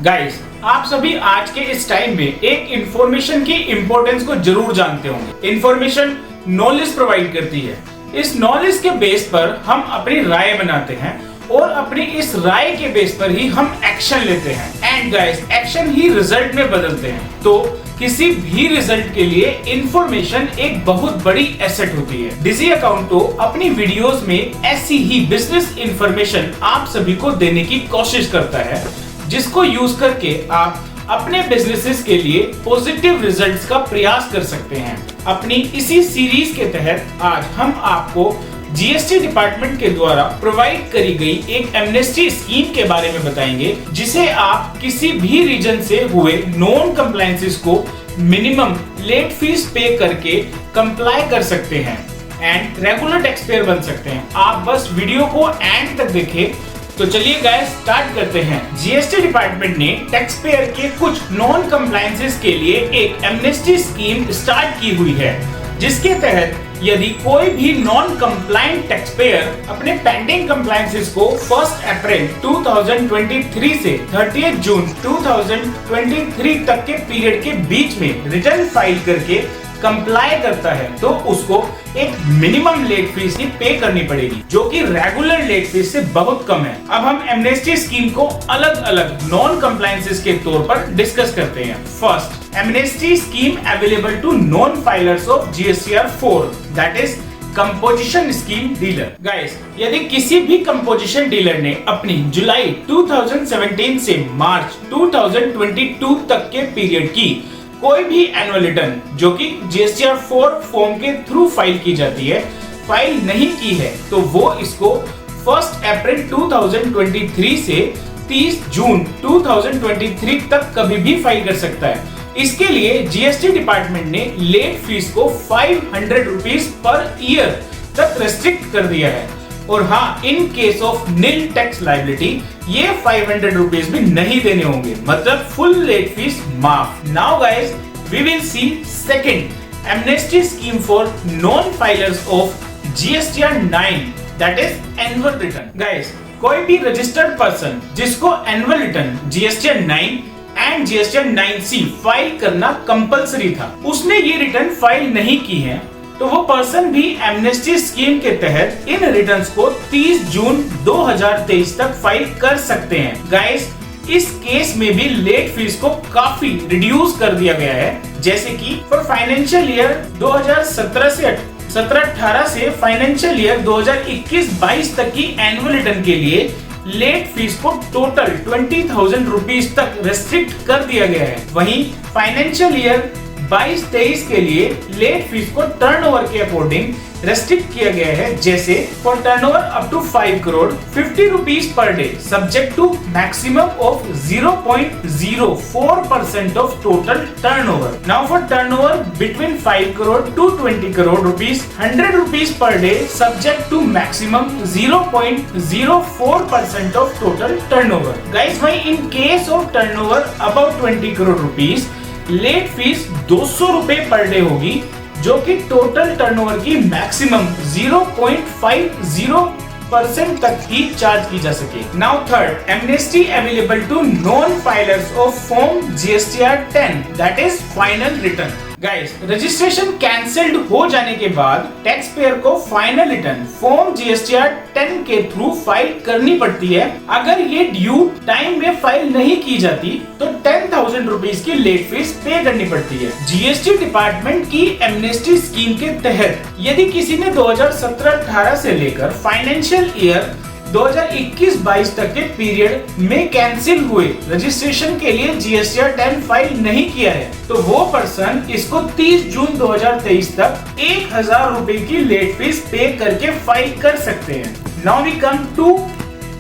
Guys, आप सभी आज के इस टाइम में एक इंफॉर्मेशन की इंपॉर्टेंस को जरूर जानते होंगे। इंफॉर्मेशन नॉलेज प्रोवाइड करती है। इस नॉलेज के बेस पर हम अपनी राय बनाते हैं और अपनी इस राय के बेस पर ही हम एक्शन लेते हैं and guys, action he result में बदलते हैं। तो किसी भी रिजल्ट के लिए इंफॉर्मेशन एक बहुत बड़ी एसेट होती है। डिजी अकाउंट तो अपनी वीडियोस में ऐसी ही बिजनेस इंफॉर्मेशन आप सभी को देने की कोशिश करता है, जिसको यूज करके आप अपने बिजनेसेस के लिए पॉजिटिव रिजल्ट्स का प्रयास कर सकते हैं। अपनी इसी सीरीज के तहत आज हम आपको जीएसटी डिपार्टमेंट के द्वारा प्रोवाइड करी गई एक एमनेस्टी स्कीम के बारे में बताएंगे, जिसे आप किसी भी रीजन से हुए नॉन कंप्लायंसेस को मिनिमम लेट फीस पे करके कंप्लाई कर सकते हैं एंड रेगुलर टैक्स पेयर बन सकते हैं। आप बस वीडियो को एंड तक देखें। तो चलिए गाइस, स्टार्ट करते हैं। जीएसटी डिपार्टमेंट ने टैक्स पेयर के कुछ नॉन कंप्लायंसेस के लिए एक एमनेस्टी स्कीम स्टार्ट की हुई है, जिसके तहत यदि कोई भी नॉन कंप्लायंट टैक्स पेयर अपने पेंडिंग कंप्लायंसेस को 1 अप्रैल 2023 से 30 जून 2023 तक के पीरियड के बीच में रिटर्न फाइल करके कंप्लाई करता है, तो उसको एक मिनिमम लेट फीस ही पे करनी पड़ेगी, जो कि रेगुलर लेट फीस से बहुत कम है। अब हम एमनेस्टी स्कीम को अलग अलग नॉन कंप्लायंसेस के तौर पर डिस्कस करते हैं। First, amnesty scheme available to non filers of GSTR 4, that is composition scheme dealer. Guys, यदि किसी भी कंपोजिशन डीलर ने अपनी जुलाई 2017 से मार्च 2022 तक के पीरियड की कोई भी एनुअल रिटर्न, जो कि जीएसटीआर 4 फॉर्म के थ्रू फाइल की जाती है, फाइल नहीं की है, तो वो इसको 1 अप्रैल 2023 से 30 जून 2023 तक कभी भी फाइल कर सकता है। इसके लिए जीएसटी डिपार्टमेंट ने लेट फीस को 500 रुपीज पर ईयर तक रेस्ट्रिक्ट कर दिया है। और हाँ, in case of nil tax liability ये 500 रुपीज भी नहीं देने होंगे, मतलब फुल लेट फीस माफ। Now guys, we will see second amnesty scheme for non filers of GSTR 9, that is annual return. Guys, कोई भी रजिस्टर्ड पर्सन जिसको annual return GSTR 9 and GSTR 9C file करना कंपलसरी था, उसने ये return file नहीं की है, तो वो पर्सन भी एमनेस्टी स्कीम के तहत इन रिटर्न्स को 30 जून 2023 तक फाइल कर सकते हैं। गाइस, इस केस में भी लेट फीस को काफी रिड्यूस कर दिया गया है, जैसे कि फॉर फाइनेंशियल ईयर 2017-18 से फाइनेंशियल ईयर 2021-22 तक की एनुअल रिटर्न के लिए लेट फीस को टोटल 20,000 रुपीज तक रेस्ट्रिक्ट कर दिया गया है। वहीं फाइनेंशियल ईयर 22-23 के लिए लेट फीस को टर्नओवर के अकॉर्डिंग रेस्ट्रिक्ट किया गया है, जैसे for turnover up to 5 crore 50 rupees per day, subject to maximum of 0.04% of total turnover. Now for turnover between 5 crore to 20 crore rupees 100 rupees per day, subject to maximum 0.04% of total turnover. Guys, भाई in case of turnover about 20 crore rupees late fees 200 रुपए per day होगी, जो कि total turnover की maximum 0.50% तक ही charge की जा सके। Now third, amnesty available to non filers of form GSTR 10, that is final return. Guys, registration cancelled हो जाने के बाद टैक्स पेयर को फाइनल रिटर्न फॉर्म जीएसटीआर 10 के थ्रू फाइल करनी पड़ती है। अगर ये ड्यू टाइम में फाइल नहीं की जाती, तो 10,000 रुपीज की लेट फीस पे करनी पड़ती है। जीएसटी डिपार्टमेंट की एमनेस्टी स्कीम के तहत यदि किसी ने 2017-18 से लेकर फाइनेंशियल ईयर 2021-22 तक के पीरियड में कैंसिल हुए रजिस्ट्रेशन के लिए जीएसटीआर 10 फाइल नहीं किया है, तो वो पर्सन इसको 30 जून 2023 तक 1,000 रुपए की लेट फीस पे करके फाइल कर सकते हैं। Now we come to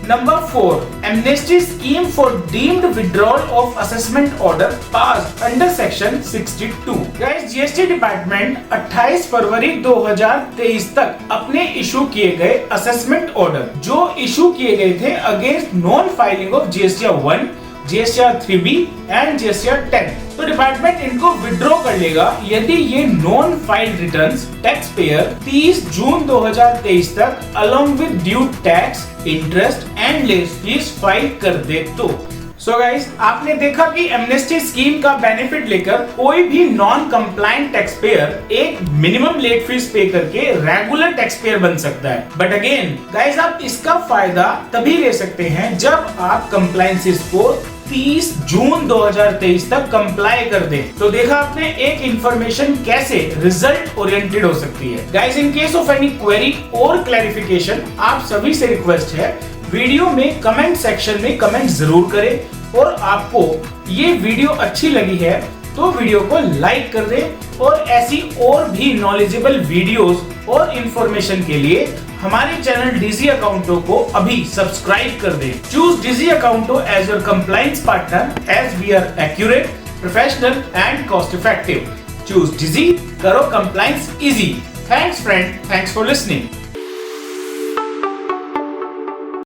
Number 4, amnesty scheme for deemed withdrawal of assessment order passed under section 62। Guys, GST department 28 फरवरी 2023 तक अपने इशू किए गए असेसमेंट ऑर्डर, जो इशू किए गए थे against non filing of GSTR 1, GSTR 3B and GSTR 10, तो department इनको विड्रॉ कर लेगा यदि ये non file returns tax payer 30 जून 2023 तक along with due tax, interest and less fees file कर दे तो। सो गाइस, आपने देखा कि एमनेस्टी स्कीम का बेनिफिट लेकर कोई भी नॉन कंप्लायंट टैक्स पेयर एक मिनिमम लेट फीस पे करके रेगुलर टैक्स पेयर बन सकता है। बट अगेन गाइस, आप इसका फायदा तभी ले सकते हैं जब आप कंप्लायंसेस को 30 जून 2023 तक कंप्लाई कर दें। तो देखा आपने एक इंफॉर्मेशन कैसे रिजल्ट ओरिएंटेड हो सकती है। Guys, in case of any query और क्लैरिफिकेशन, आप सभी से रिक्वेस्ट है, वीडियो में कमेंट सेक्शन में कमेंट जरूर करें और आपको ये वीडियो अच्छी लगी है तो वीडियो को लाइक कर दें और ऐसी और भी नॉलेजेबल वीडियोस और इंफॉर्मेशन के लिए हमारे चैनल डिजी अकाउंटो को अभी सब्सक्राइब कर दें। Choose Digi Accounto as your compliance partner as we are accurate, professional and cost effective. Choose Digi, करो compliance easy. Thanks friend, thanks for listening.